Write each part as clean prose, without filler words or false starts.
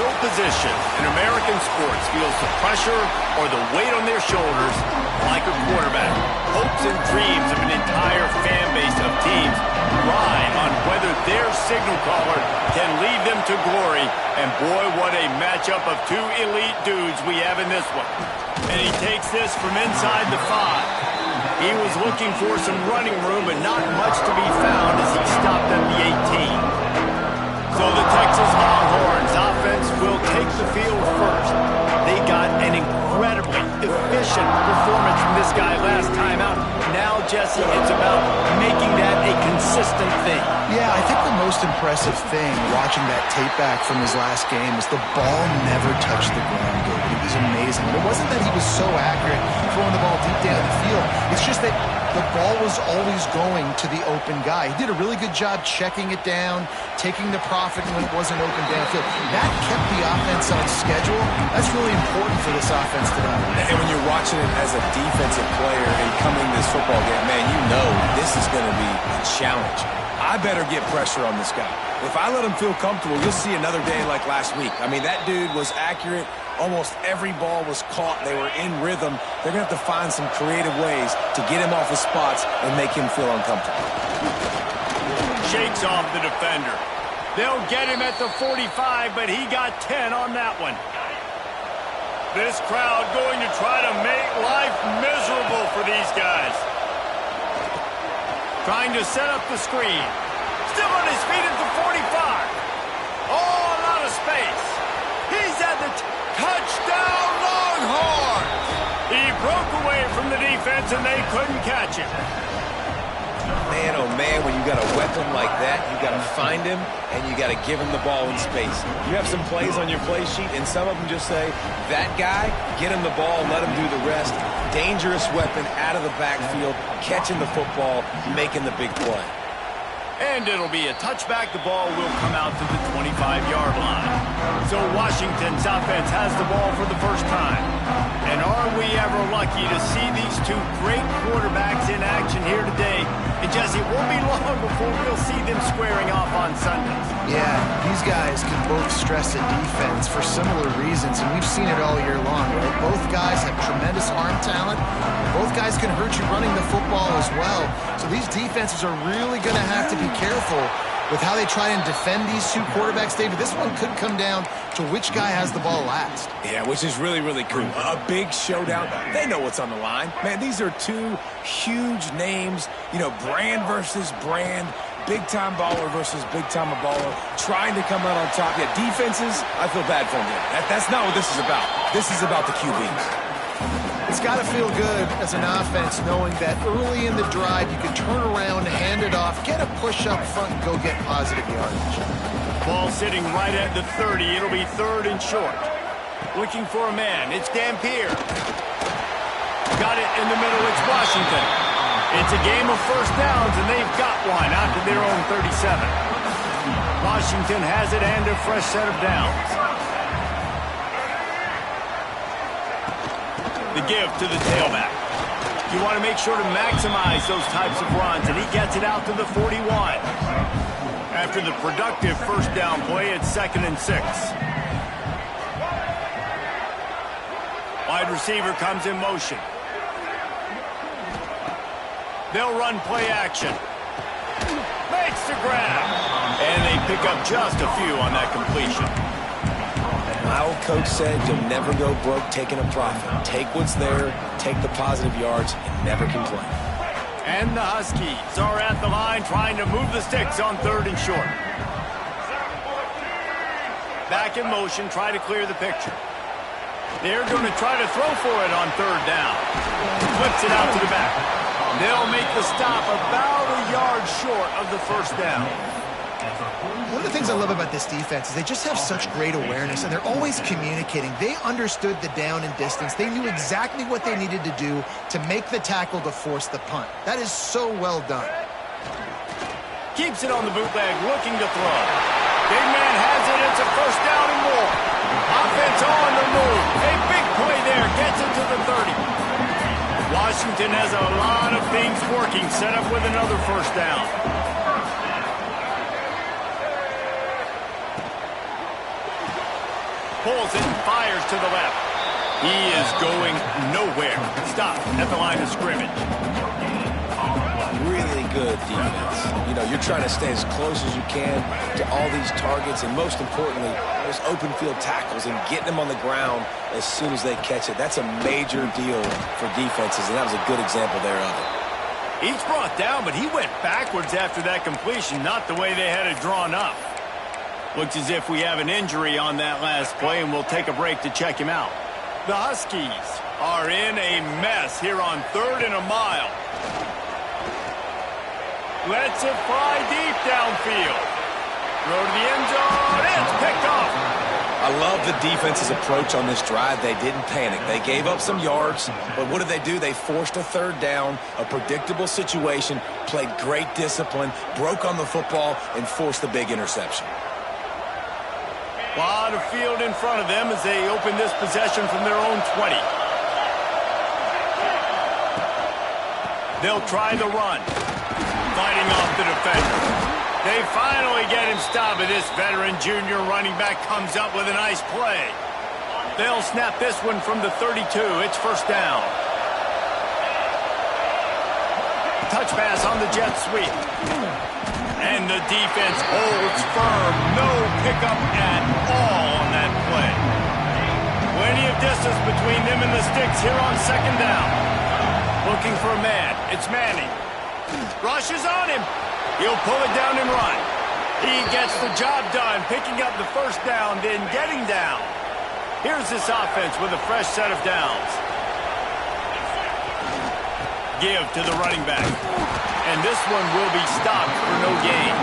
no position in American sports feels the pressure or the weight on their shoulders like a quarterback. Hopes and dreams of an entire fan base of teams ride on whether their signal caller can lead them to glory. And boy, what a matchup of two elite dudes we have in this one. And he takes this from inside the 5. He was looking for some running room, but not much to be found as he stopped at the 18. So the Texas Longhorns offense will take the field first. They got an incredibly efficient performance from this guy last time out. Now, Jesse, it's about making that a consistent thing. Yeah, I think the most impressive thing watching that tape back from his last game is the ball never touched the ground, David. It was amazing. It wasn't that he was so accurate throwing the ball deep down the field. It's just that the ball was always going to the open guy. He did a really good job checking it down, taking the profit when it wasn't open downfield. That kept the offense on schedule. That's really important for this offense today. And when you're watching it as a defensive player and coming to this football game, man, you know this is going to be a challenge. I better get pressure on this guy. If I let him feel comfortable, you'll see another day like last week. I mean, that dude was accurate. Almost every ball was caught. They were in rhythm. They're going to have to find some creative ways to get him off his spots and make him feel uncomfortable. Shakes off the defender. They'll get him at the 45, but he got 10 on that one. This crowd going to try to make life miserable for these guys. Trying to set up the screen. Still on his feet at the 45. Oh, a lot of space. He's at the touchdown, Longhorns. He broke away from the defense, and they couldn't catch him. Man, oh man, when you got a weapon like that, you got to find him, and you got to give him the ball in space. You have some plays on your play sheet, and some of them just say, that guy, get him the ball, let him do the rest. Dangerous weapon out of the backfield, catching the football, making the big play. And it'll be a touchback. The ball will come out to the 25-yard line. So Washington's offense has the ball for the first time. And are we ever lucky to see these two great quarterbacks in action here today? And Jesse, it won't be long before we'll see them squaring off on Sundays. Yeah, these guys can both stress a defense for similar reasons, and we've seen it all year long, right? Both guys have tremendous arm talent. Both guys can hurt you running the football as well. So these defenses are really going to have to be careful with how they try and defend these two quarterbacks, David. This one could come down to which guy has the ball last. Yeah, which is really, really cool. A big showdown. They know what's on the line. Man, these are two huge names. You know, brand versus brand. Big-time baller versus big-time baller. Trying to come out on top. Yeah, defenses, I feel bad for them. That's not what this is about. This is about the QBs. It's got to feel good as an offense knowing that early in the drive you can turn around, hand it off, get a push up front, and go get positive yardage. Ball sitting right at the 30. It'll be 3rd and short. Looking for a man. It's Dampier. Got it in the middle. It's Washington. It's a game of first downs, and they've got one out to their own 37. Washington has it and a fresh set of downs. The give to the tailback. You want to make sure to maximize those types of runs, and he gets it out to the 41. After the productive first down play, it's 2nd and 6. Wide receiver comes in motion. They'll run play action. Makes the grab. And they pick up just a few on that completion. My old coach said you'll never go broke taking a profit. Take what's there, take the positive yards, and never complain. And the Huskies are at the line trying to move the sticks on 3rd and short. Back in motion, try to clear the picture. They're going to try to throw for it on 3rd down. Flips it out to the back. They'll make the stop about a yard short of the first down. One of the things I love about this defense is they just have such great awareness, and they're always communicating. They understood the down and distance. They knew exactly what they needed to do to make the tackle to force the punt. That is so well done. Keeps it on the bootleg, looking to throw. Big man has it. It's a first down and more. Offense on the move. A big play there. Gets it to the 30. Washington has a lot of things working. Set up with another first down. pulls it and fires to the left. He is going nowhere. Stop at the line of scrimmage. Really good defense. You know, you're trying to stay as close as you can to all these targets, and most importantly, those open field tackles and getting them on the ground as soon as they catch it. That's a major deal for defenses, and that was a good example there of it. He's brought down, but he went backwards after that completion, not the way they had it drawn up. Looks as if we have an injury on that last play, and we'll take a break to check him out. The Huskies are in a mess here on 3rd and a mile. Lets it fly deep downfield. Throw to the end zone. It's picked off. I love the defense's approach on this drive. They didn't panic. They gave up some yards, but what did they do? They forced a 3rd down, a predictable situation, played great discipline, broke on the football, and forced the big interception. A lot of field in front of them as they open this possession from their own 20. They'll try the run. Fighting off the defender. They finally get him stopped, but this veteran junior running back comes up with a nice play. They'll snap this one from the 32. It's 1st down. Touch pass on the jet sweep. And the defense holds firm. No pickup at all on that play. Plenty of distance between them and the sticks here on 2nd down. Looking for a man. It's Manning. Rushes on him. He'll pull it down and run. He gets the job done, picking up the 1st down, then getting down. Here's this offense with a fresh set of downs. Give to the running back. And this one will be stopped for no gain.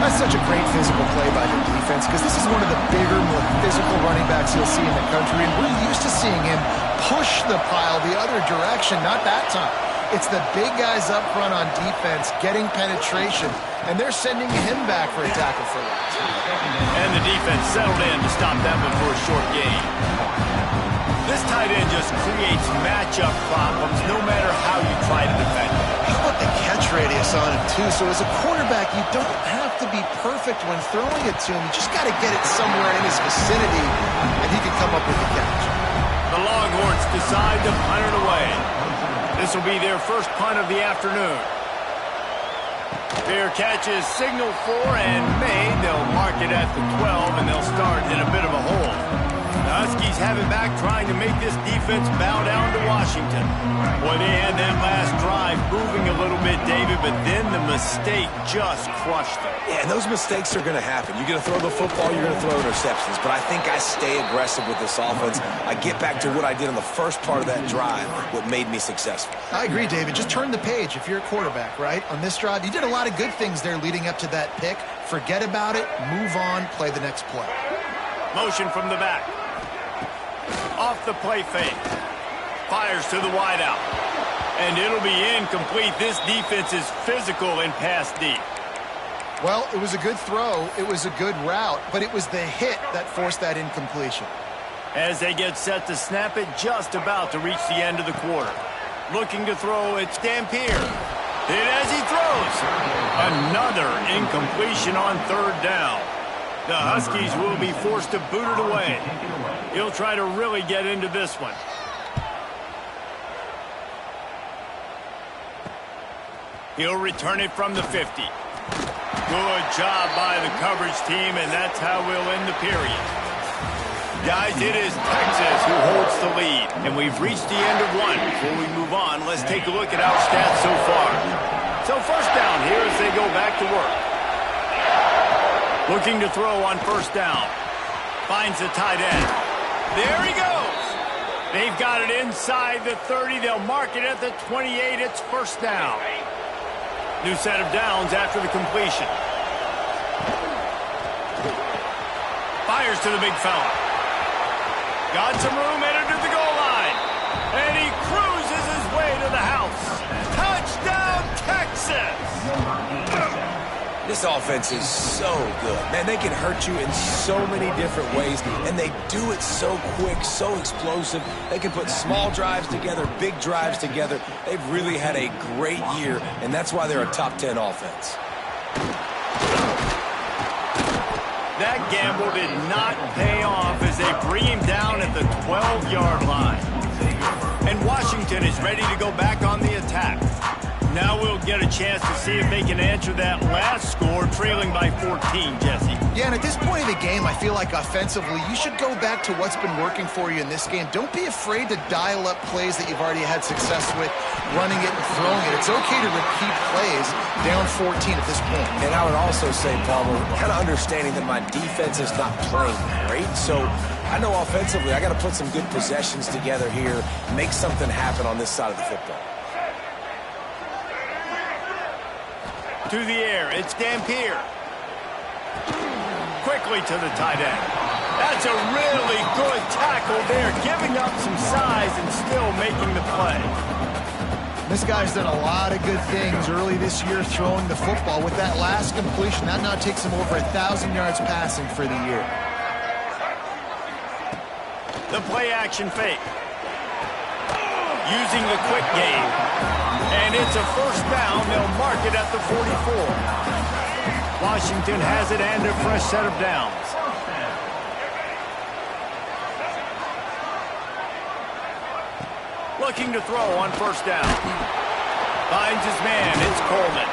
That's such a great physical play by the defense because this is one of the bigger, more physical running backs you'll see in the country, and we're used to seeing him push the pile the other direction, not that time. It's the big guys up front on defense getting penetration, and they're sending him back for a tackle for loss. And the defense settled in to stop that one for a short gain. This tight end just creates matchup problems no matter how you try to defend him. How about the catch radius on him, too? So as a quarterback, you don't have to be perfect when throwing it to him. You just got to get it somewhere in his vicinity, and he can come up with the catch. The Longhorns decide to punt it away. This will be their first punt of the afternoon. Fair catch is signaled for and made. They'll mark it at the 12, and they'll start in a bit of a hole. The Huskies have it back, trying to make this defense bow down to Washington. Boy, they had that last drive moving a little bit, David, but then the mistake just crushed them. Yeah, and those mistakes are going to happen. You're going to throw the football, you're going to throw interceptions, but I think I stay aggressive with this offense. I get back to what I did in the first part of that drive, what made me successful. I agree, David. Just turn the page if you're a quarterback, right? On this drive, you did a lot of good things there leading up to that pick. Forget about it, move on, play the next play. Motion from the back. Off the play fake. Fires to the wideout. And it'll be incomplete. This defense is physical and pass deep. Well, it was a good throw. It was a good route, but it was the hit that forced that incompletion. As they get set to snap it, just about to reach the end of the quarter. Looking to throw, it's Dampier. Hit as he throws. Another incompletion on 3rd down. The Huskies will be forced to boot it away. He'll try to really get into this one. He'll return it from the 50. Good job by the coverage team, and that's how we'll end the period. Guys, it is Texas who holds the lead, and we've reached the end of one. Before we move on, let's take a look at our stats so far. So 1st down here as they go back to work. Looking to throw on 1st down. Finds the tight end. There he goes. They've got it inside the 30. They'll mark it at the 28. It's 1st down. New set of downs after the completion. Fires to the big fella. Got some room, headed to the goal line. And he cruises his way to the house. Touchdown, Texas! This offense is so good. Man, they can hurt you in so many different ways, and they do it so quick, so explosive. They can put small drives together, big drives together. They've really had a great year, and that's why they're a top 10 offense. That gamble did not pay off as they bring him down at the 12-yard line. And Washington is ready to go back on the attack. Now we'll get a chance to see if they can answer that last score, trailing by 14, Jesse. Yeah, and at this point in the game, I feel like offensively, you should go back to what's been working for you in this game. Don't be afraid to dial up plays that you've already had success with, running it and throwing it. It's okay to repeat plays down 14 at this point. And I would also say, Palmer, kind of understanding that my defense is not playing great, so I know offensively I got to put some good possessions together here, make something happen on this side of the football. To the air, it's Dampier. Quickly to the tight end. That's a really good tackle there, giving up some size and still making the play. This guy's done a lot of good things early this year throwing the football. With that last completion, that now takes him over 1,000 yards passing for the year. The play action fake. Using the quick game. And it's a first down. They'll mark it at the 44. Washington has it and a fresh set of downs. Looking to throw on first down. Finds his man. It's Coleman.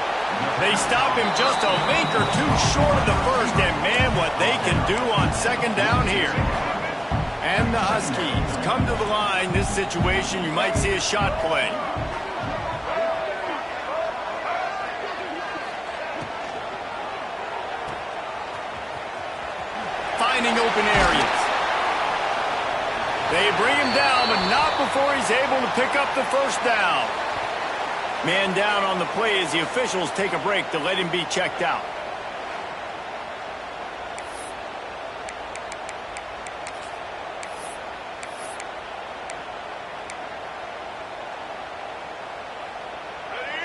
They stop him just a link or two short of the first. And man, what they can do on second down here. And the Huskies come to the line. This situation, you might see a shot play. Finding open areas. They bring him down, but not before he's able to pick up the first down. Man down on the play as the officials take a break to let him be checked out.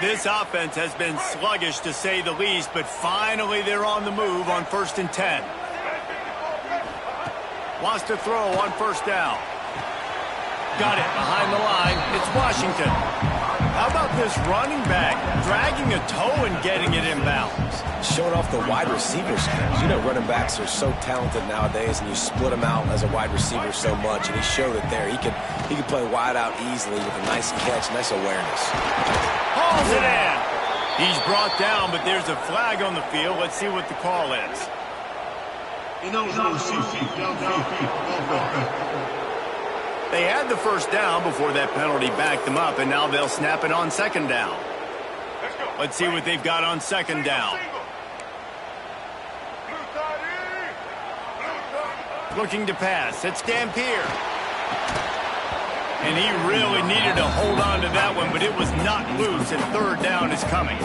This offense has been sluggish to say the least, but finally they're on the move on 1st and 10. Wants to throw on first down. Got it behind the line. It's Washington. How about this running back dragging a toe and getting it inbounds? Showing off the wide receiver skills. You know, running backs are so talented nowadays, and you split them out as a wide receiver so much, and he showed it there. He could play wide out easily with a nice catch, nice awareness. Hauls it in. He's brought down, but there's a flag on the field. Let's see what the call is. They had the first down before that penalty backed them up, and now they'll snap it on second down. Let's see what they've got on second down. Looking to pass. It's Dampier. And he really needed to hold on to that one, but it was not loose, and third down is coming.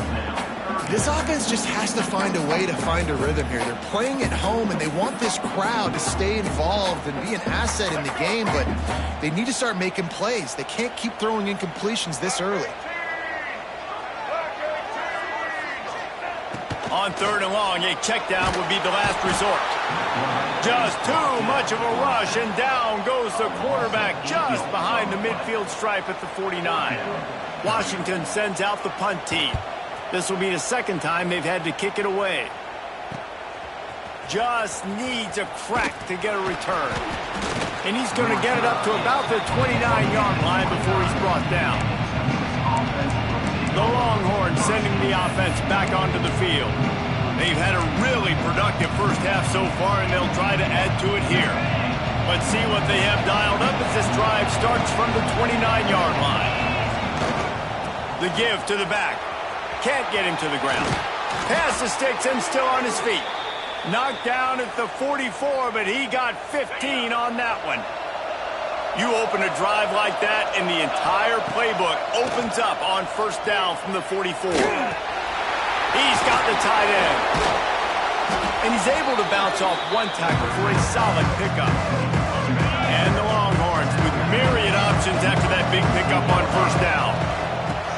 This offense just has to find a way to find a rhythm here. They're playing at home, and they want this crowd to stay involved and be an asset in the game, but they need to start making plays. They can't keep throwing incompletions this early. On third and long, a check down would be the last resort. Just too much of a rush, and down goes the quarterback just behind the midfield stripe at the 49. Washington sends out the punt team. This will be the second time they've had to kick it away. Just needs a crack to get a return. And he's going to get it up to about the 29-yard line before he's brought down. The Longhorns sending the offense back onto the field. They've had a really productive first half so far, and they'll try to add to it here. Let's see what they have dialed up as this drive starts from the 29-yard line. The give to the back. Can't get him to the ground. Pass the sticks and still on his feet. Knocked down at the 44, but he got 15 on that one. You open a drive like that, and the entire playbook opens up on first down from the 44. He's got the tight end. And he's able to bounce off one tackle for a solid pickup. And the Longhorns with myriad options after that big pickup on first down.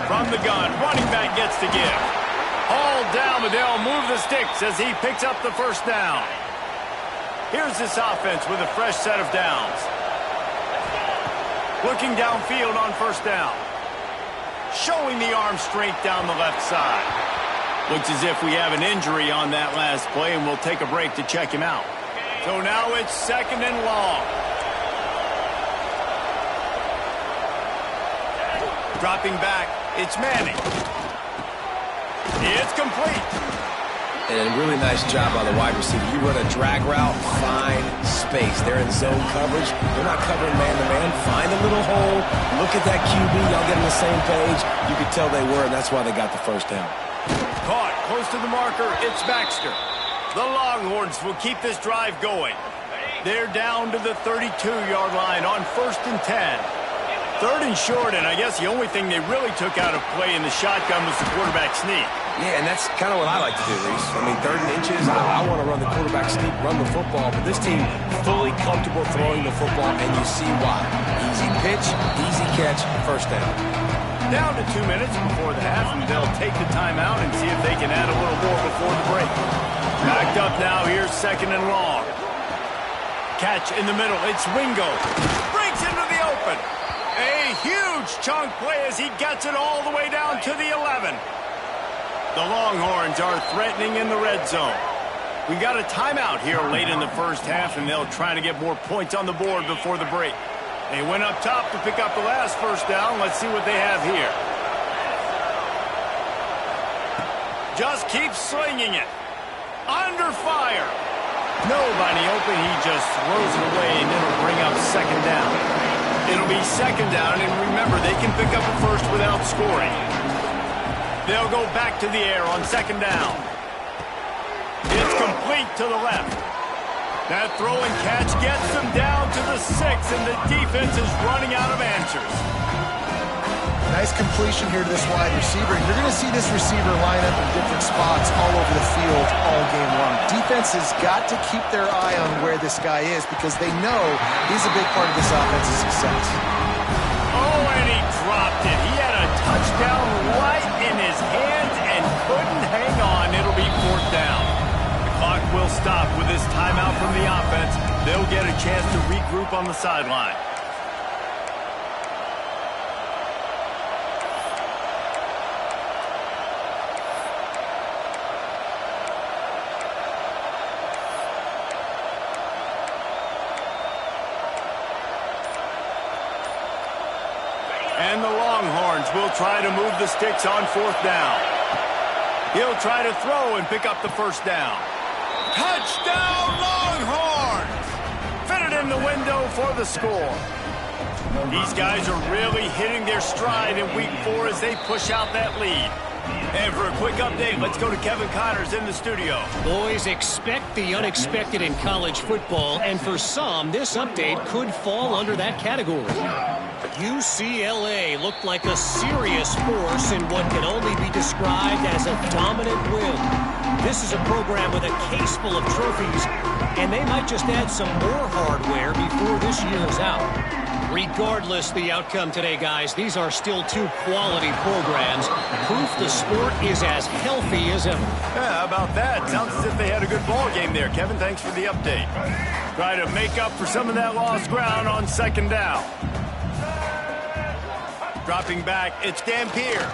From the gun, running back gets to give. Hauled down, but they'll move the sticks as he picks up the first down. Here's this offense with a fresh set of downs. Looking downfield on first down. Showing the arm strength down the left side. Looks as if we have an injury on that last play, and we'll take a break to check him out. So now it's 2nd and long. Dropping back, it's Manning. It's complete. And a really nice job by the wide receiver. You run a drag route, find space. They're in zone coverage. They're not covering man-to-man. Find a little hole. Look at that QB. Y'all get on the same page. You could tell they were, and that's why they got the first down. Caught close to the marker. It's Baxter. The Longhorns will keep this drive going. They're down to the 32-yard line on 1st and 10. 3rd and short, and I guess the only thing they really took out of play in the shotgun was the quarterback sneak. Yeah, and that's kind of what I like to do, Reese. I mean, 3rd and inches, I want to run the quarterback sneak, run the football, but this team fully comfortable throwing the football, and you see why. Easy pitch, easy catch, first down. Down to 2 minutes before the half, and they'll take the timeout and see if they can add a little more before the break. Backed up now, here's 2nd and long. Catch in the middle, it's Wingo. Breaks into the open. A huge chunk play as he gets it all the way down to the 11. The Longhorns are threatening in the red zone. We got a timeout here late in the first half, and they'll try to get more points on the board before the break. They went up top to pick up the last first down. Let's see what they have here. Just keeps slinging it. Under fire. Nobody open. He just throws it away, and it'll bring up 2nd down. It'll be 2nd down, and remember, they can pick up a first without scoring. They'll go back to the air on 2nd down. It's complete to the left. That throw and catch gets them down to the 6, and the defense is running out of answers. Nice completion here to this wide receiver. And you're going to see this receiver line up in different spots all over the field all game long. Defense has got to keep their eye on where this guy is because they know he's a big part of this offense's success. Oh, and he dropped it. He had a touchdown right in his hands and couldn't hang on. It'll be 4th down. The clock will stop with this timeout from the offense. They'll get a chance to regroup on the sideline. And the Longhorns will try to move the sticks on 4th down. He'll try to throw and pick up the first down. Touchdown, Longhorns! Fitted in the window for the score. These guys are really hitting their stride in Week 4 as they push out that lead. And for a quick update, let's go to Kevin Connors in the studio. Boys, expect the unexpected in college football, and for some, this update could fall under that category. UCLA looked like a serious force in what can only be described as a dominant win. This is a program with a case full of trophies, and they might just add some more hardware before this year is out. Regardless the outcome today, guys, these are still 2 quality programs. Proof the sport is as healthy as ever. Yeah, how about that? Sounds as if they had a good ball game there. Kevin, thanks for the update. Try to make up for some of that lost ground on 2nd down. Dropping back, it's Dampier.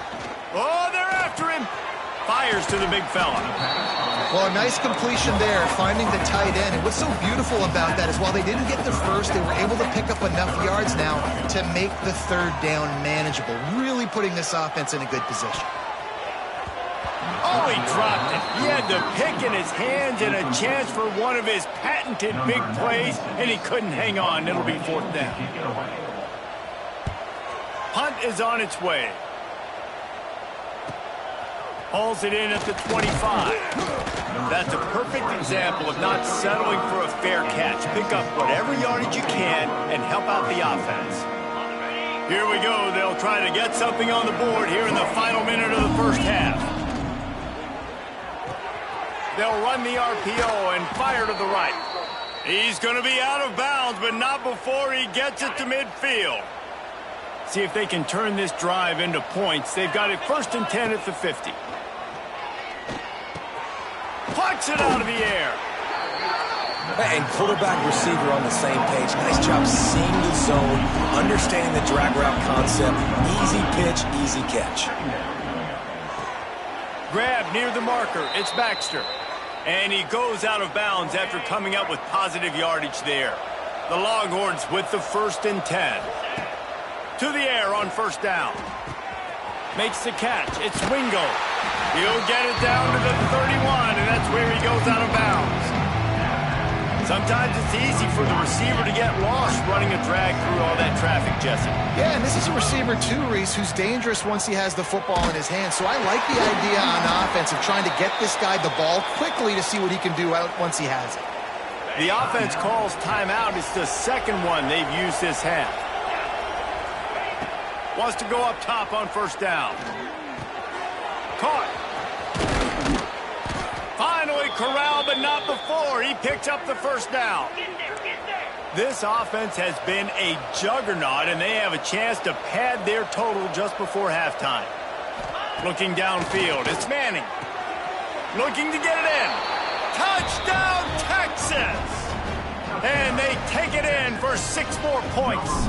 Oh, they're after him. Fires to the big fella. Well, a nice completion there, finding the tight end. And what's so beautiful about that is while they didn't get the first, they were able to pick up enough yards now to make the 3rd down manageable, really putting this offense in a good position. Oh, he dropped it. He had the pick in his hands and a chance for one of his patented big plays, and he couldn't hang on. It'll be 4th down. Punt is on its way. Hauls it in at the 25. That's a perfect example of not settling for a fair catch. Pick up whatever yardage you can and help out the offense. Here we go. They'll try to get something on the board here in the final minute of the first half. They'll run the RPO and fire to the right. He's going to be out of bounds, but not before he gets it to midfield. See if they can turn this drive into points. They've got it 1st and 10 at the 50. Plucks it out of the air. And quarterback receiver on the same page. Nice job seeing the zone, understanding the drag route concept. Easy pitch, easy catch. Grab near the marker. It's Baxter. And he goes out of bounds after coming up with positive yardage there. The Longhorns with the 1st and 10. To the air on 1st down. Makes the catch. It's Wingo. He'll get it down to the 31, and that's where he goes out of bounds. Sometimes it's easy for the receiver to get lost running a drag through all that traffic, Jesse. Yeah, and this is a receiver too, Reese, who's dangerous once he has the football in his hands. So I like the idea on offense of trying to get this guy the ball quickly to see what he can do out once he has it. The offense calls timeout. It's the 2nd one they've used this half. Wants to go up top on 1st down. Caught. Finally corralled, but not before. He picks up the 1st down. This offense has been a juggernaut, and they have a chance to pad their total just before halftime. Looking downfield, it's Manning. Looking to get it in. Touchdown, Texas! And they take it in for 6 more points.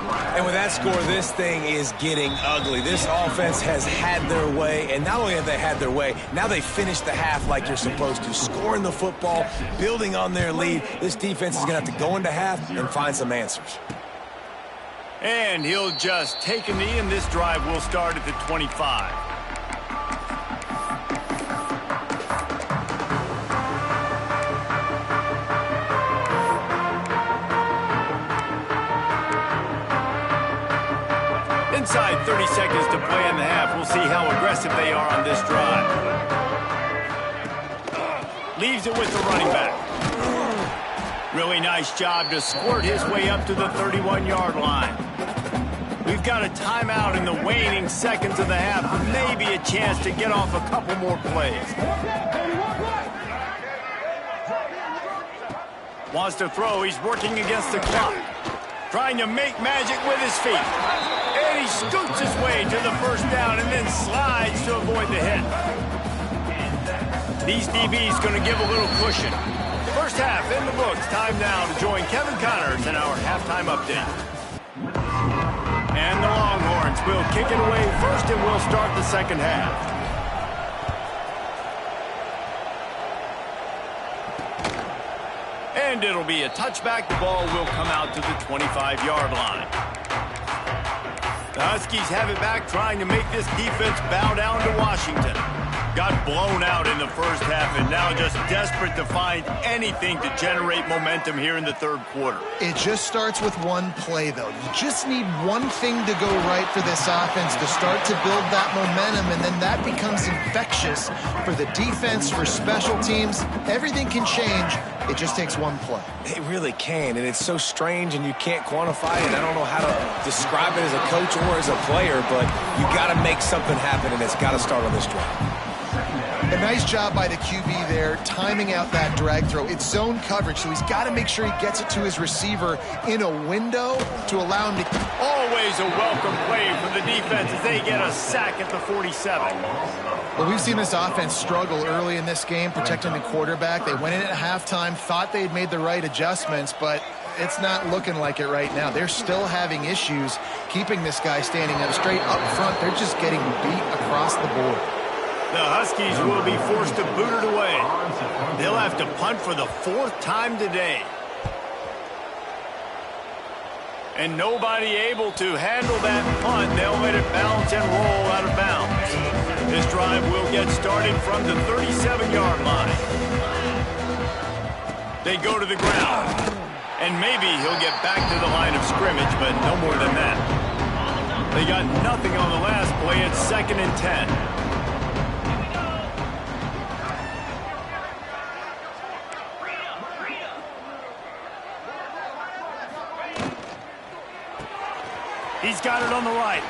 And with that score, this thing is getting ugly. This offense has had their way, and not only have they had their way, now they finished the half like you're supposed to, scoring the football, building on their lead. This defense is going to have to go into half and find some answers. And he'll just take a knee, and this drive will start at the 25. Inside 30 seconds to play in the half. We'll see how aggressive they are on this drive. Leaves it with the running back. Really nice job to squirt his way up to the 31-yard line. We've got a timeout in the waning seconds of the half. Maybe a chance to get off a couple more plays. Wants to throw. He's working against the clock. Trying to make magic with his feet. And he scoots his way to the 1st down and then slides to avoid the hit. These DBs going to give a little cushion. First half in the books. Time now to join Kevin Connors in our halftime update. And the Longhorns will kick it away first, and we'll start the 2nd half. And it'll be a touchback. The ball will come out to the 25-yard line. The Huskies have it back, trying to make this defense bow down to Washington. Got blown out in the 1st half and now just desperate to find anything to generate momentum here in the 3rd quarter. It just starts with one play, though. You just need one thing to go right for this offense to start to build that momentum, and then that becomes infectious for the defense, for special teams. Everything can change. It just takes one play. It really can, and it's so strange, and you can't quantify it. I don't know how to describe it as a coach or as a player, but you got to make something happen, and it's got to start on this drive. A nice job by the QB there, timing out that drag throw. It's zone coverage, so he's got to make sure he gets it to his receiver in a window to allow him to... Always a welcome play for the defense as they get a sack at the 47. Well, we've seen this offense struggle early in this game, protecting the quarterback. They went in at halftime, thought they'd made the right adjustments, but it's not looking like it right now. They're still having issues keeping this guy standing up straight up front. They're just getting beat across the board. The Huskies will be forced to boot it away. They'll have to punt for the 4th time today. And nobody able to handle that punt. They'll let it bounce and roll out of bounds. This drive will get started from the 37-yard line. They go to the ground. And maybe he'll get back to the line of scrimmage, but no more than that. They got nothing on the last play. It's 2nd and 10. He's got it on the right.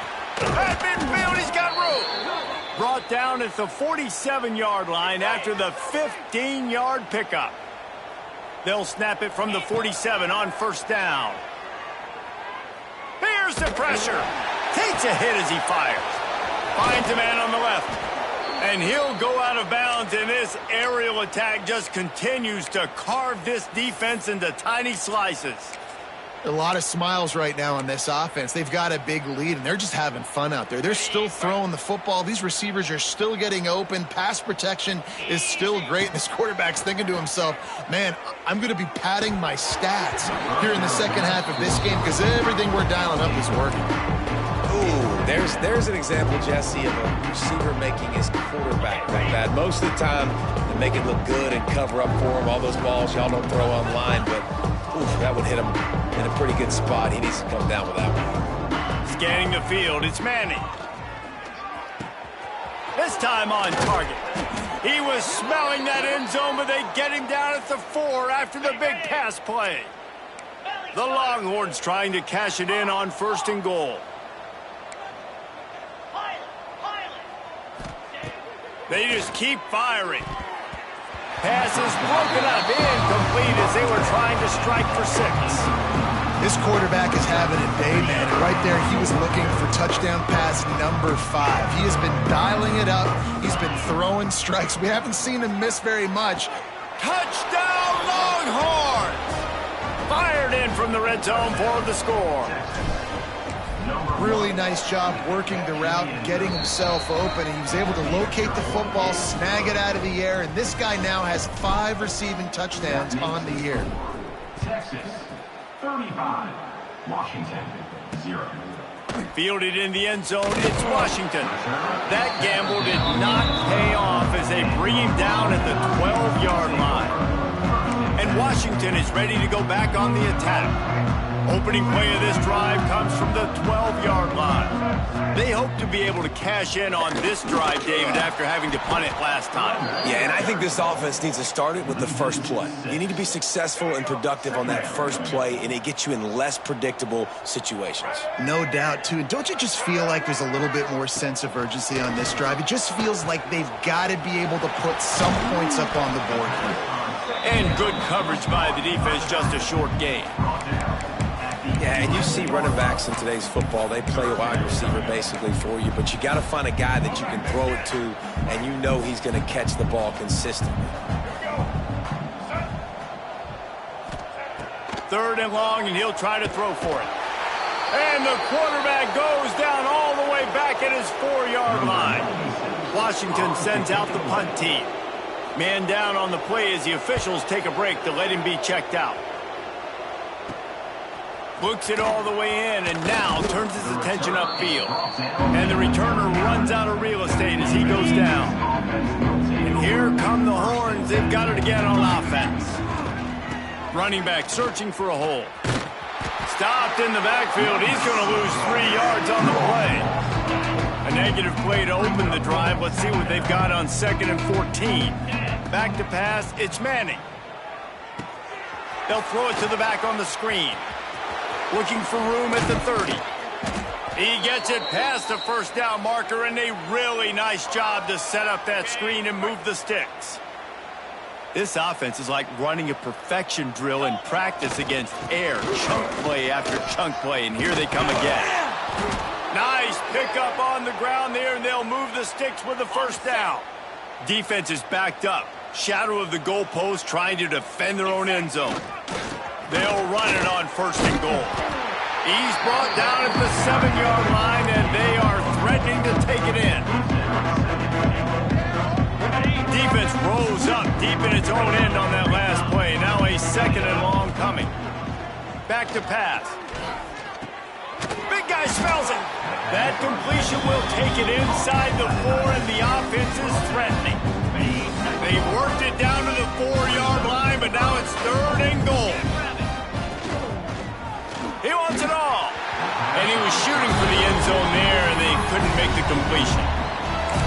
At midfield, he's got room. Brought down at the 47-yard line after the 15-yard pickup. They'll snap it from the 47 on 1st down. Here's the pressure. Takes a hit as he fires. Finds a man on the left. And he'll go out of bounds, and this aerial attack just continues to carve this defense into tiny slices. A lot of smiles right now on this offense. They've got a big lead, and they're just having fun out there. They're still throwing the football. These receivers are still getting open. Pass protection is still great. This quarterback's thinking to himself, man, I'm going to be padding my stats here in the second half of this game because everything we're dialing up is working. Ooh, there's an example, Jesse, of a receiver making his quarterback look bad. Most of the time, they make it look good and cover up for him. All those balls y'all don't throw online, but oof, that would hit him in a pretty good spot. He needs to come down with that one. Scanning the field, it's Manning. This time on target. He was smelling that end zone, but they get him down at the 4 after the big pass play. The Longhorns trying to cash it in on 1st and goal. They just keep firing. Pass is broken up, incomplete as they were trying to strike for 6. This quarterback is having a day, man. And right there, he was looking for touchdown pass number 5. He has been dialing it up. He's been throwing strikes. We haven't seen him miss very much. Touchdown, Longhorns! Fired in from the red zone for the score. Really nice job working the route and getting himself open. He was able to locate the football, snag it out of the air, and this guy now has 5 receiving touchdowns on the year. Texas, 35. Washington, 0. Fielded in the end zone, it's Washington. That gamble did not pay off as they bring him down at the 12-yard line. And Washington is ready to go back on the attack. Opening play of this drive comes from the 12-yard line. They hope to be able to cash in on this drive, David, after having to punt it last time. Yeah, and I think this offense needs to start it with the first play. You need to be successful and productive on that first play, and it gets you in less predictable situations. No doubt, too. And don't you just feel like there's a little bit more sense of urgency on this drive? It just feels like they've got to be able to put some points up on the board here. And good coverage by the defense, just a short gain. Yeah, and you see running backs in today's football, they play wide receiver basically for you, but you got to find a guy that you can throw it to, and you know he's going to catch the ball consistently. 3rd and long, and he'll try to throw for it. And the quarterback goes down all the way back at his 4-yard line. Washington sends out the punt team. Man down on the play as the officials take a break to let him be checked out. Books it all the way in, and now turns his attention upfield. And the returner runs out of real estate as he goes down. And here come the Horns. They've got it again on offense. Running back searching for a hole. Stopped in the backfield. He's going to lose 3 yards on the play. A negative play to open the drive. Let's see what they've got on 2nd and 14. Back to pass. It's Manning. They'll throw it to the back on the screen. Looking for room at the 30. He gets it past the 1st down marker, and a really nice job to set up that screen and move the sticks. This offense is like running a perfection drill in practice against air. Chunk play after chunk play, and here they come again. Nice pickup on the ground there, and they'll move the sticks with the 1st down. Defense is backed up. Shadow of the goalpost trying to defend their own end zone. They'll run it on 1st and goal. He's brought down at the 7-yard line, and they are threatening to take it in. Defense rolls up deep in its own end on that last play. Now a 2nd and long coming. Back to pass. Big guy smells it. That completion will take it inside the 4, and the offense is threatening. They worked it down to the 4-yard line, but now it's 3rd and goal. He wants it all. And he was shooting for the end zone there, and they couldn't make the completion.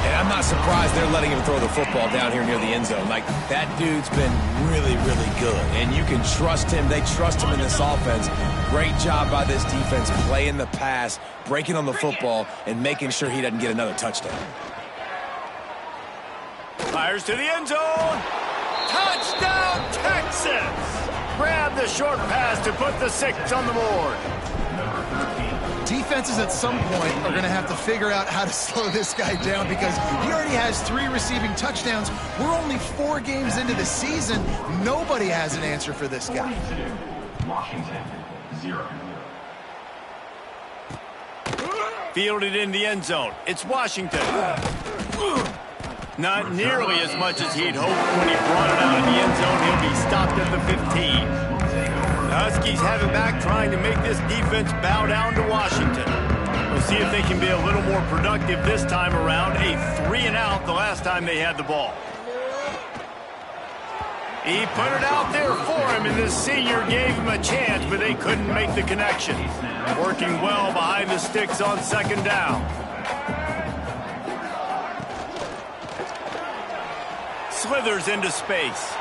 And I'm not surprised they're letting him throw the football down here near the end zone. Like, that dude's been really, really good. And you can trust him. They trust him in this offense. Great job by this defense playing the pass, breaking on the football, and making sure he doesn't get another touchdown. Fires to the end zone. Touchdown, Texas! Grab the short pass to put the 6 on the board. Defenses at some point are going to have to figure out how to slow this guy down because he already has 3 receiving touchdowns. We're only 4 games into the season. Nobody has an answer for this guy. Washington, 0. Fielded in the end zone. It's Washington. Not nearly as much as he'd hoped when he brought it out of the end zone. He'll be stopped at the 15. The Huskies have it back, trying to make this defense bow down to Washington. We'll see if they can be a little more productive this time around. A 3-and-out the last time they had the ball. He put it out there for him, and this senior gave him a chance, but they couldn't make the connection. Working well behind the sticks on second down. Slithers into space.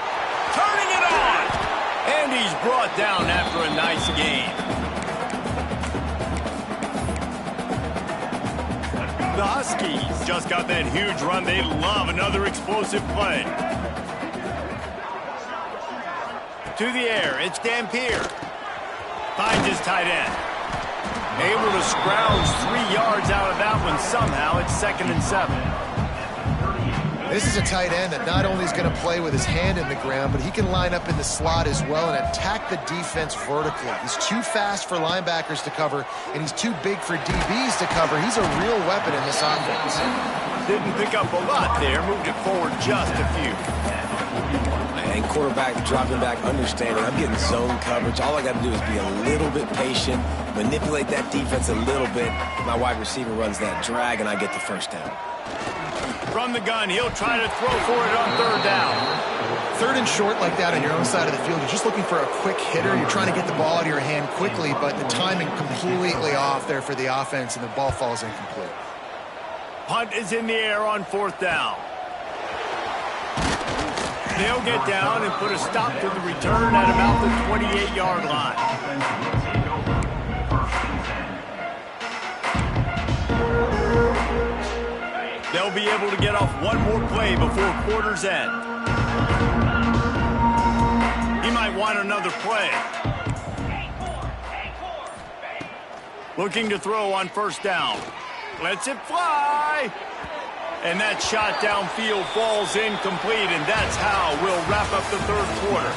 Turning it on! And he's brought down after a nice game. The Huskies just got that huge run. They love another explosive play. To the air, it's Dampier. Finds his tight end. Able to scrounge 3 yards out of that one somehow. It's 2nd and 7. This is a tight end that not only is going to play with his hand in the ground, but he can line up in the slot as well and attack the defense vertically. He's too fast for linebackers to cover, and he's too big for DBs to cover. He's a real weapon in this offense. Didn't pick up a lot there. Moved it forward just a few. And quarterback dropping back, understanding I'm getting zone coverage. All I got to do is be a little bit patient, manipulate that defense a little bit. My wide receiver runs that drag, and I get the first down. From the gun, he'll try to throw for it on 3rd down. 3rd and short like that on your own side of the field, you're just looking for a quick hitter. You're trying to get the ball out of your hand quickly, but the timing completely off there for the offense, and the ball falls incomplete. Punt is in the air on 4th down. They'll get down and put a stop to the return at about the 28-yard line. They'll be able to get off one more play before quarter's end. He might want another play. Looking to throw on 1st down. Lets it fly. And that shot downfield falls incomplete, and that's how we'll wrap up the 3rd quarter.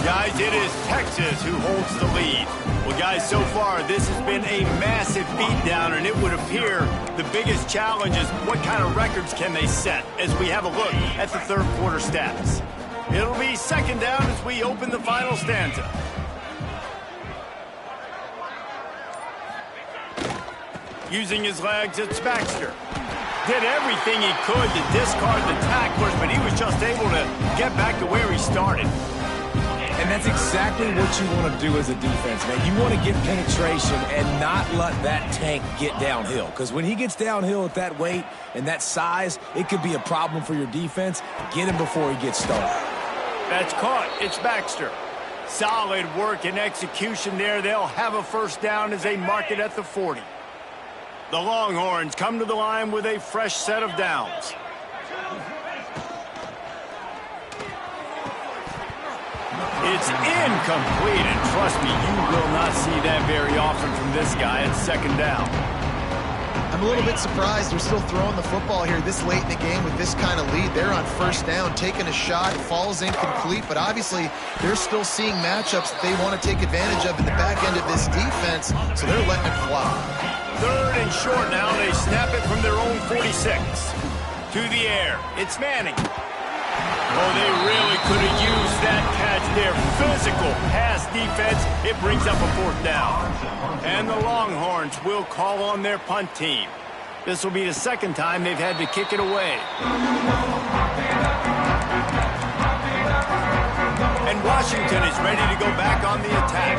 Guys, it is Texas who holds the lead. Well, guys, so far, this has been a massive beatdown, and it would appear the biggest challenge is what kind of records can they set as we have a look at the 3rd quarter stats. It'll be 2nd down as we open the final stanza. Using his legs, it's Baxter. Did everything he could to discard the tacklers, but he was just able to get back to where he started. And that's exactly what you want to do as a defense, man. You want to get penetration and not let that tank get downhill. Because when he gets downhill at that weight and that size, it could be a problem for your defense. Get him before he gets started. That's caught. It's Baxter. Solid work and execution there. They'll have a 1st down as they mark it at the 40. The Longhorns come to the line with a fresh set of downs. It's incomplete, and trust me, you will not see that very often from this guy at 2nd down. I'm a little bit surprised they're still throwing the football here this late in the game with this kind of lead. They're on 1st down, taking a shot, falls incomplete, but obviously they're still seeing matchups that they want to take advantage of in the back end of this defense, so they're letting it fly. 3rd and short now. They snap it from their own 46. To the air. It's Manning. Oh, they really could have used that catch there. Physical pass defense. It brings up a 4th down. And the Longhorns will call on their punt team. This will be the 2nd time they've had to kick it away. And Washington is ready to go back on the attack.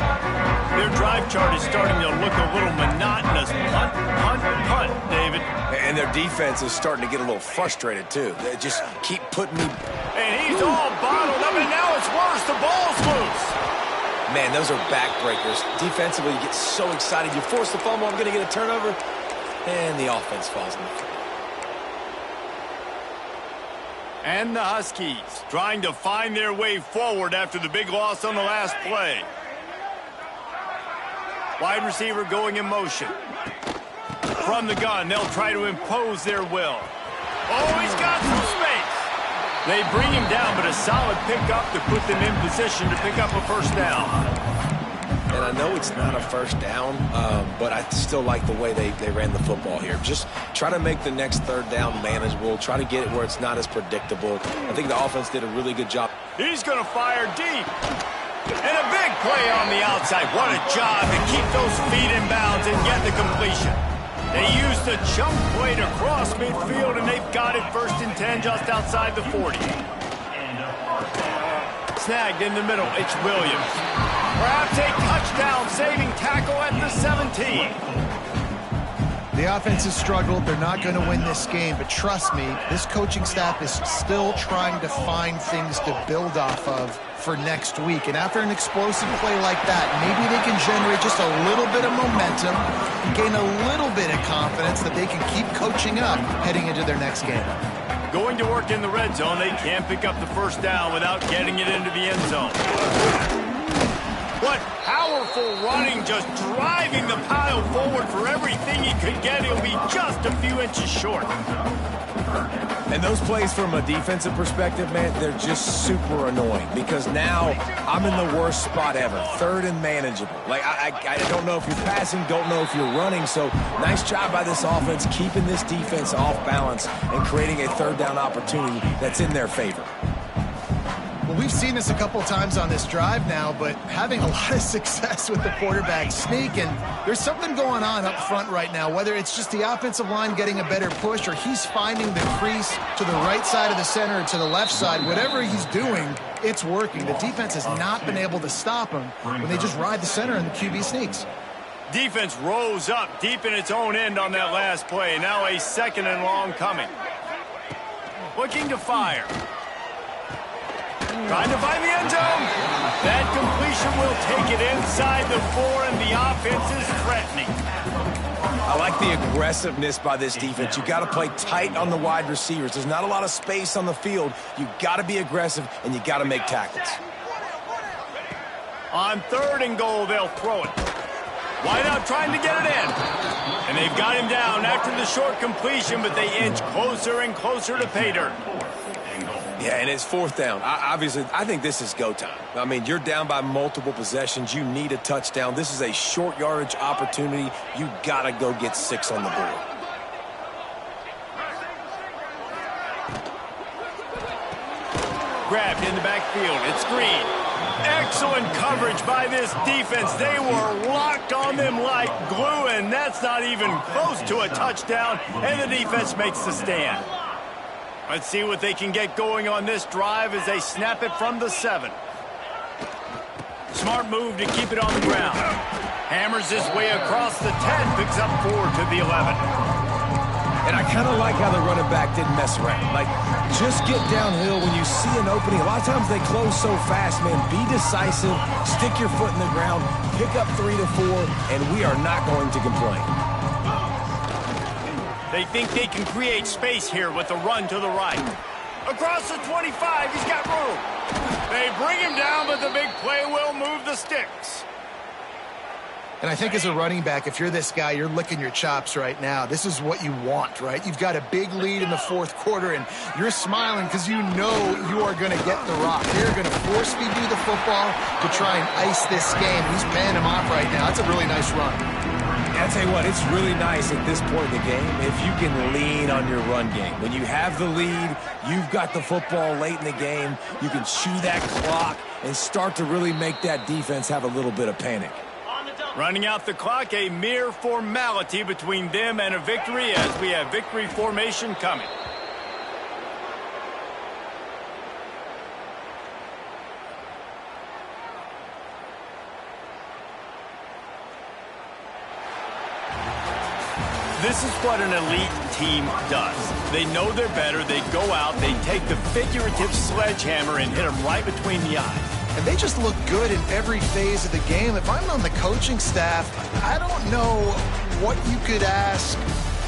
Their drive chart is starting to look a little monotonous. Punt, punt, punt, David. And their defense is starting to get a little frustrated, too. They just keep putting me... And he's all bottled up, and now it's worse. The ball's loose. Man, those are backbreakers. Defensively, you get so excited. You force the fumble, I'm going to get a turnover. And the offense falls in the field. And the Huskies trying to find their way forward after the big loss on the last play. Wide receiver going in motion. From the gun, they'll try to impose their will. Oh, he's got some space. They bring him down, but a solid pickup to put them in position to pick up a 1st down. And I know it's not a first down, but I still like the way they ran the football here. Just try to make the next third down manageable. Try to get it where it's not as predictable. I think the offense did a really good job. He's going to fire deep. And a big play on the outside. What a job to keep those feet in bounds and get the completion. They used the chunk play to cross midfield, and they've got it 1st and 10 just outside the 40. Snagged in the middle. It's Williams. Perhaps a touchdown-saving tackle at the 17. The offense has struggled. They're not going to win this game, but trust me, this coaching staff is still trying to find things to build off of for next week. And after an explosive play like that, maybe they can generate just a little bit of momentum and gain a little bit of confidence that they can keep coaching up heading into their next game. Going to work in the red zone, they can't pick up the first down without getting it into the end zone. What powerful running, just driving the pile forward for everything he could get. He'll be just a few inches short. And those plays from a defensive perspective, man, they're just super annoying because now I'm in the worst spot ever, 3rd and manageable. Like, I don't know if you're passing, don't know if you're running, so nice job by this offense keeping this defense off balance and creating a 3rd down opportunity that's in their favor. Well, we've seen this a couple times on this drive now, but having a lot of success with the quarterback sneak, and there's something going on up front right now, whether it's just the offensive line getting a better push or he's finding the crease to the right side of the center or to the left side. Whatever he's doing, it's working. The defense has not been able to stop him when they just ride the center and the QB sneaks. Defense rose up deep in its own end on that last play. Now a 2nd and long coming. Looking to fire. Trying to find the end zone. That completion will take it inside the 4, and the offense is threatening. I like the aggressiveness by this defense. You got to play tight on the wide receivers. There's not a lot of space on the field. You got to be aggressive, and you got to make tackles. On 3rd and goal, they'll throw it. Wide out trying to get it in. And they've got him down after the short completion, but they inch closer and closer to pay dirt. Yeah, and it's 4th down. Obviously, I think this is go time. I mean, you're down by multiple possessions. You need a touchdown. This is a short yardage opportunity. You got to go get 6 on the board. Grabbed in the backfield. It's Green. Excellent coverage by this defense. They were locked on them like glue, and that's not even close to a touchdown, and the defense makes the stand. Let's see what they can get going on this drive as they snap it from the 7. Smart move to keep it on the ground. Hammers his way across the 10, picks up 4 to the 11. And I kind of like how the running back didn't mess around. Like, just get downhill when you see an opening. A lot of times they close so fast, man. Be decisive, stick your foot in the ground, pick up 3 to 4, and we are not going to complain. They think they can create space here with the run to the right. Across the 25, he's got room. They bring him down, but the big play will move the sticks. And I think as a running back, if you're this guy, you're licking your chops right now. This is what you want, right? You've got a big lead in the 4th quarter, and you're smiling because you know you are going to get the rock. They're going to force feed you the football to try and ice this game. He's paying him off right now. That's a really nice run. I'll tell you what, it's really nice at this point in the game if you can lean on your run game. When you have the lead, you've got the football late in the game, you can chew that clock and start to really make that defense have a little bit of panic. Running out the clock, a mere formality between them and a victory as we have victory formation coming. This is what an elite team does. They know they're better. They go out, they take the figurative sledgehammer and hit them right between the eyes. And they just look good in every phase of the game. If I'm on the coaching staff, I don't know what you could ask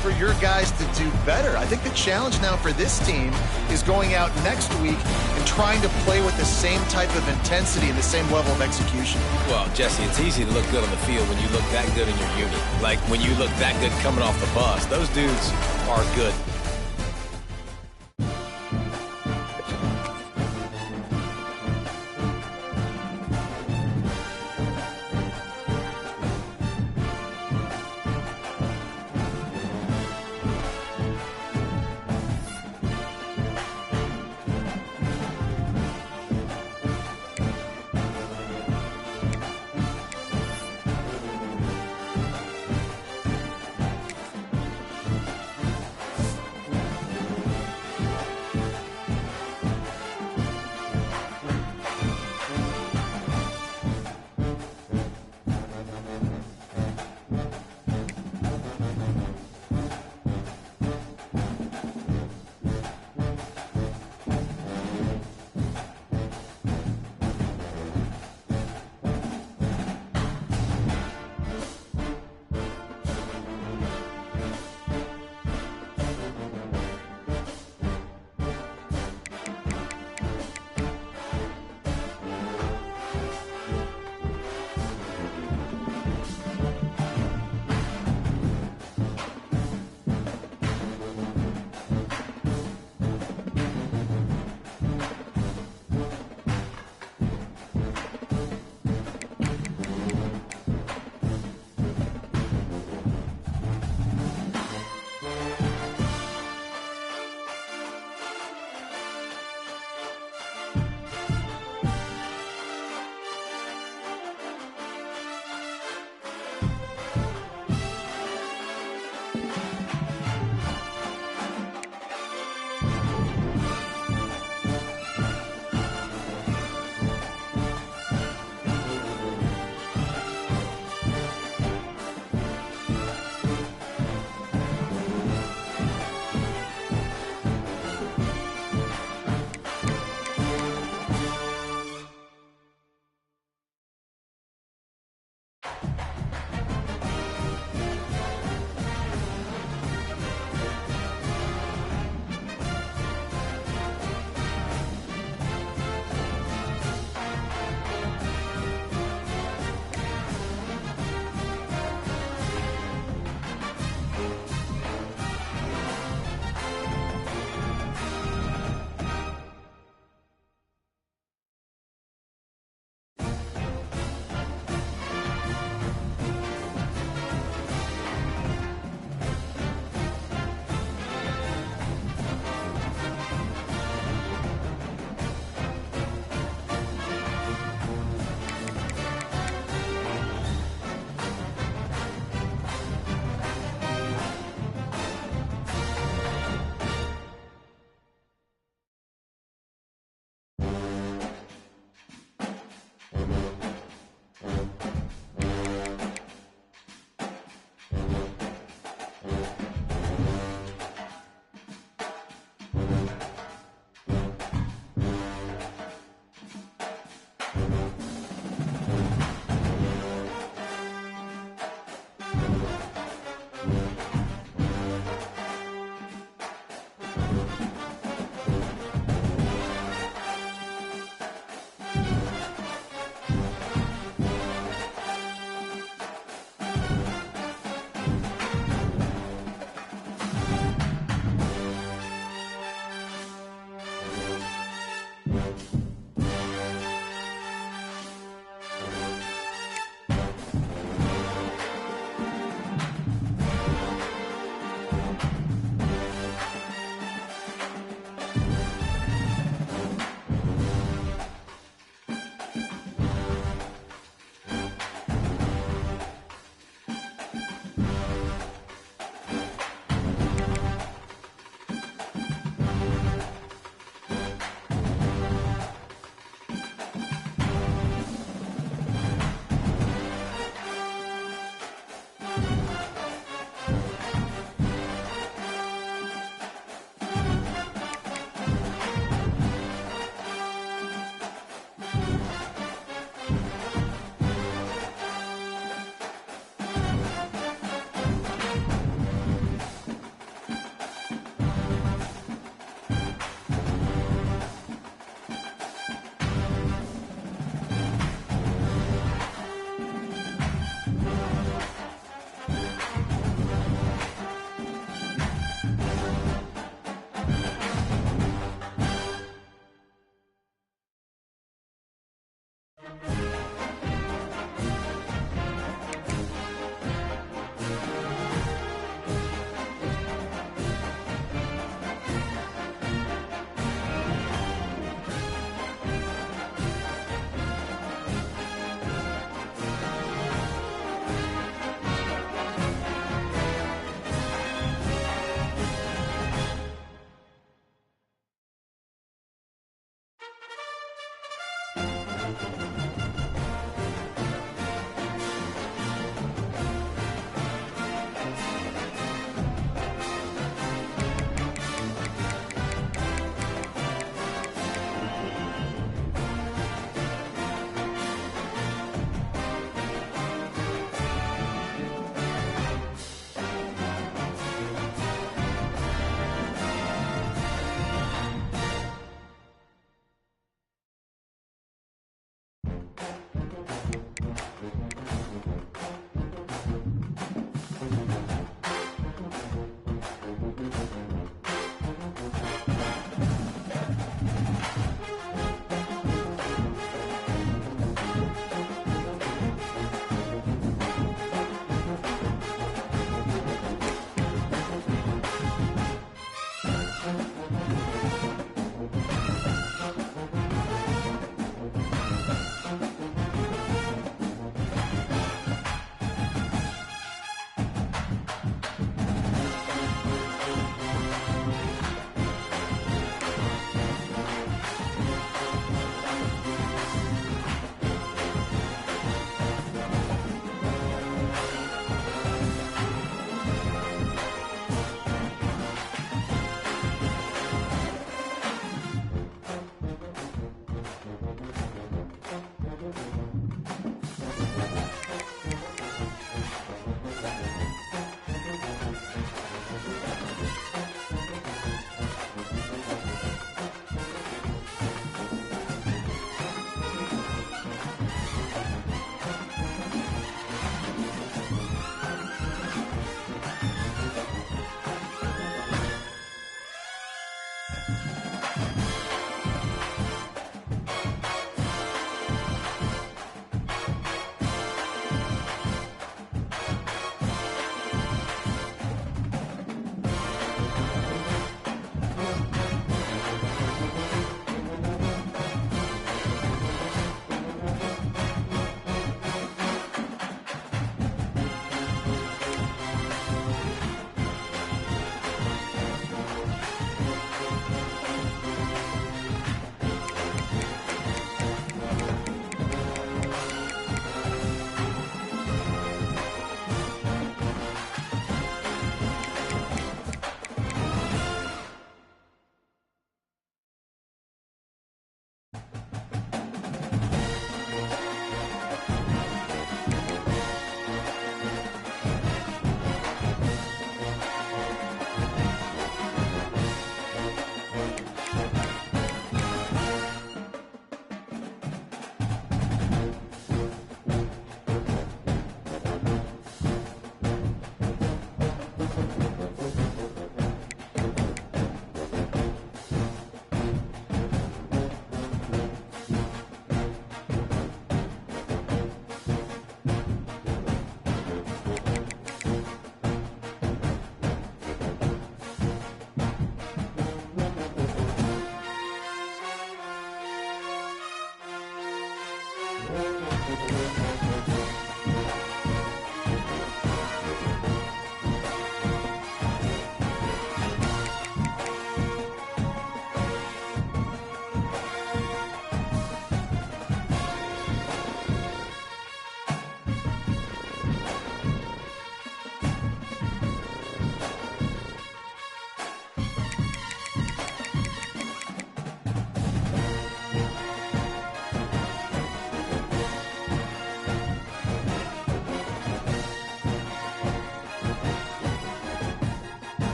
for your guys to do better. I think the challenge now for this team is going out next week and trying to play with the same type of intensity and the same level of execution. Well, Jesse, it's easy to look good on the field when you look that good in your unit. Like when you look that good coming off the bus. Those dudes are good.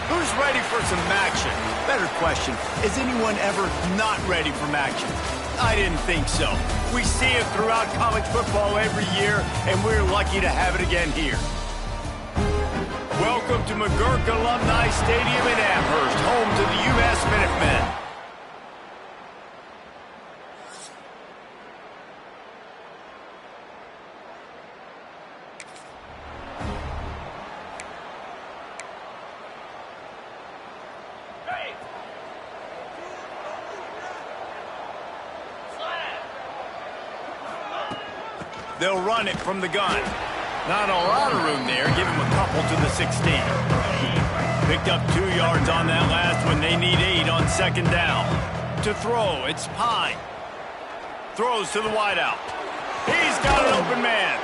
Who's ready for some action? Better question, is anyone ever not ready for action? I didn't think so. We see it throughout college football every year, and we're lucky to have it again here. Welcome to McGurk Alumni Stadium in Amherst, home to the UMass Minutemen. They'll run it from the gun. Not a lot of room there. Give him a couple to the 16. Picked up 2 yards on that last one. They need 8 on second down. To throw, it's Pine. Throws to the wideout. He's got an open man.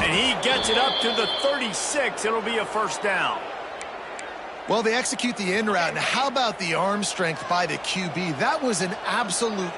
And he gets it up to the 36. It'll be a first down. Well, they execute the in route. Now, how about the arm strength by the QB? That was an absolute...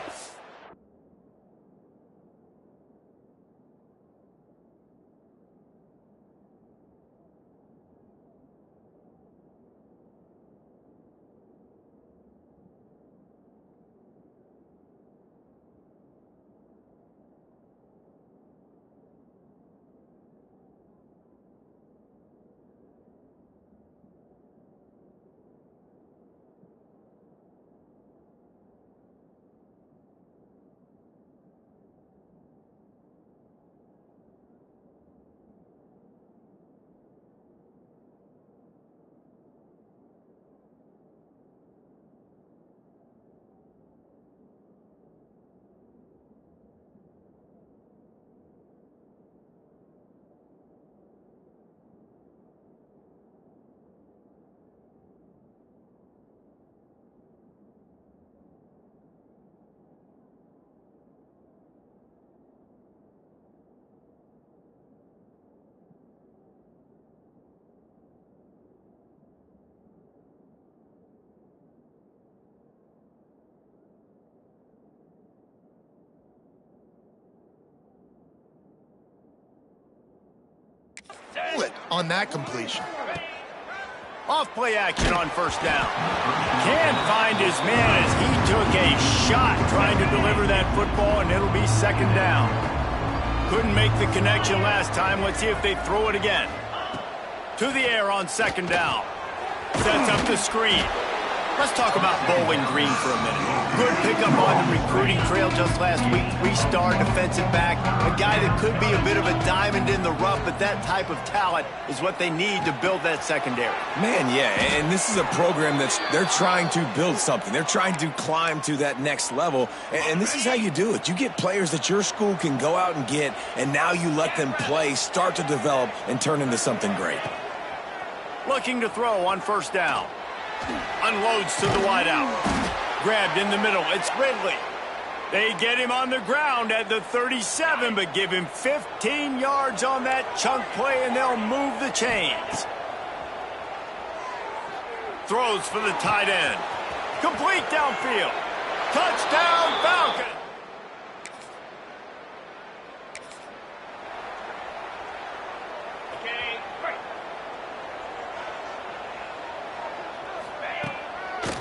on that completion. Off play action on first down. Can't find his man as he took a shot trying to deliver that football, and it'll be second down. Couldn't make the connection last time. Let's see if they throw it again. To the air on second down. Sets up the screen. Let's talk about Bowling Green for a minute. Good pickup on the recruiting trail just last week. 3-star defensive back. A guy that could be a bit of a diamond in the rough, but that type of talent is what they need to build that secondary. Man, yeah, and this is a program they're trying to build something. They're trying to climb to that next level, and this is how you do it. You get players that your school can go out and get, and now you let them play, start to develop, and turn into something great. Looking to throw on first down. Unloads to the wideout. Grabbed in the middle. It's Ridley. They get him on the ground at the 37, but give him 15 yards on that chunk play, and they'll move the chains. Throws for the tight end. Complete downfield. Touchdown, Falcons.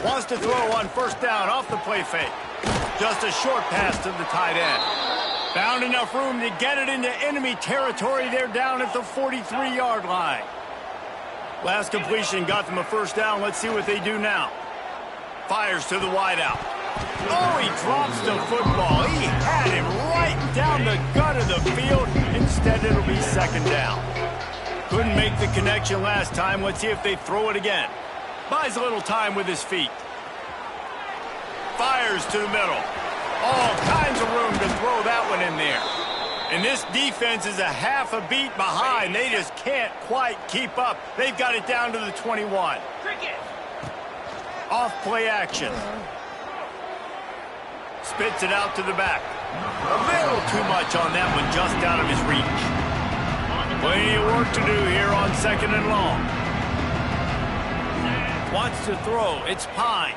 Wants to throw on first down off the play fake. Just a short pass to the tight end. Found enough room to get it into enemy territory. They're down at the 43-yard line. Last completion got them a first down. Let's see what they do now. Fires to the wideout. Oh, he drops the football. He had him right down the gut of the field. Instead, it'll be second down. Couldn't make the connection last time. Let's see if they throw it again. Buys a little time with his feet. Fires to the middle. All kinds of room to throw that one in there. And this defense is a half a beat behind. They just can't quite keep up. They've got it down to the 21. Off play action. Spits it out to the back. A little too much on that one, just out of his reach. Plenty of work to do here on second and long. Wants to throw. It's Pine.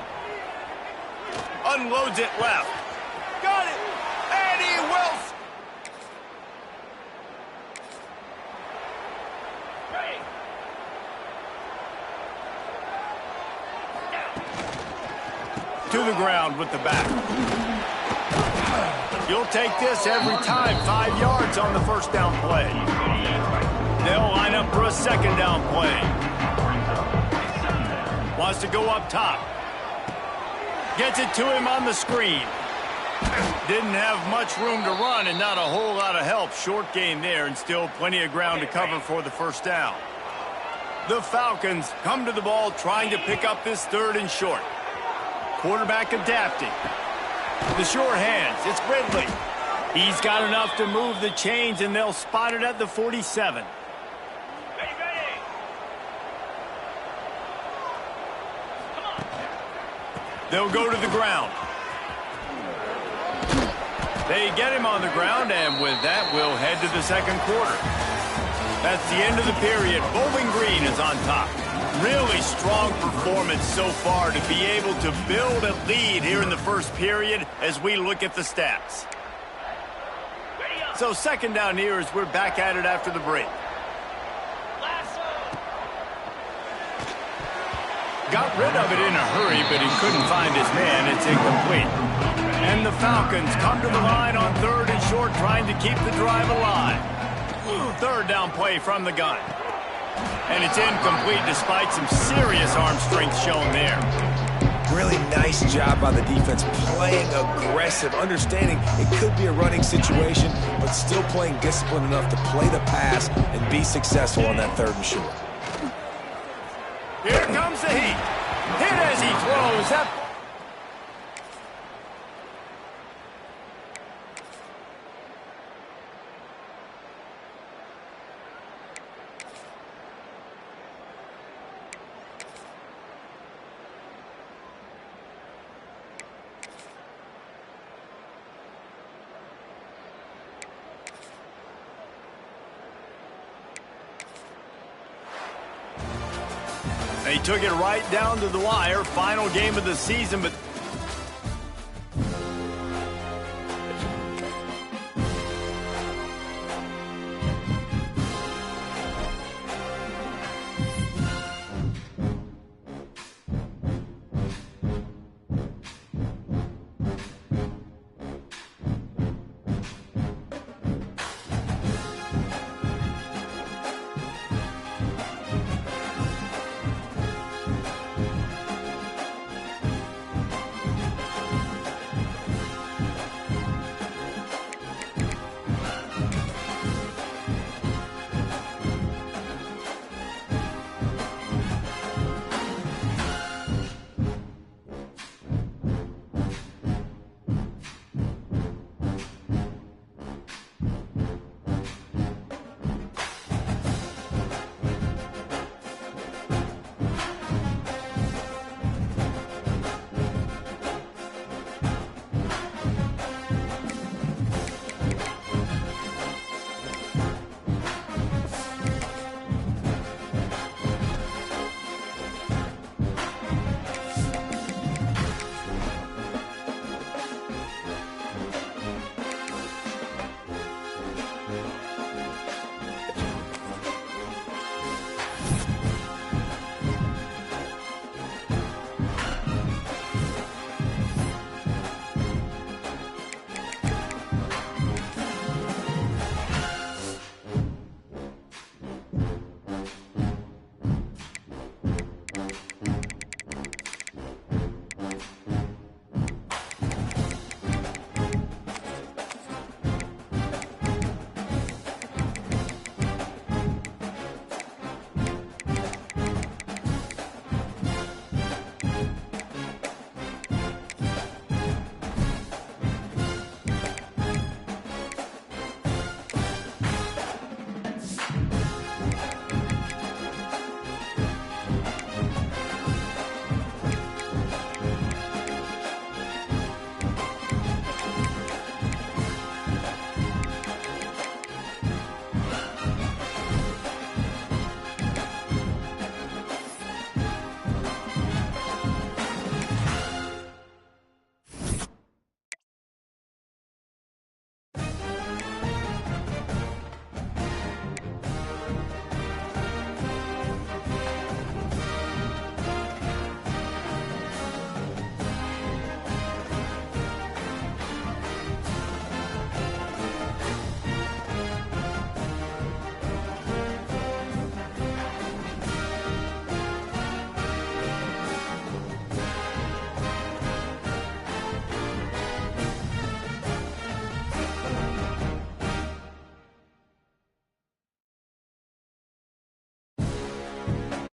Unloads it left. Got it. Eddie Wilson. To the ground with the back. You'll take this every time. 5 yards on the first down play. They'll line up for a second down play. Wants to go up top. Gets it to him on the screen. Didn't have much room to run and not a whole lot of help. Short game there and still plenty of ground to cover for the first down. The Falcons come to the ball trying to pick up this third and short. Quarterback adapting. The short hands. It's Ridley. He's got enough to move the chains, and they'll spot it at the 47. They'll go to the ground. They get him on the ground, and with that, we'll head to the second quarter. That's the end of the period. Bowling Green is on top. Really strong performance so far to be able to build a lead here in the first period as we look at the stats. So second down here as we're back at it after the break. Got rid of it in a hurry, but he couldn't find his man. It's incomplete. And the Falcons come to the line on third and short, trying to keep the drive alive. Third down play from the gun. And it's incomplete despite some serious arm strength shown there. Really nice job by the defense, playing aggressive, understanding it could be a running situation, but still playing disciplined enough to play the pass and be successful on that third and short. Here comes the heat. Hit as he throws up. They took it right down to the wire. Final game of the season, but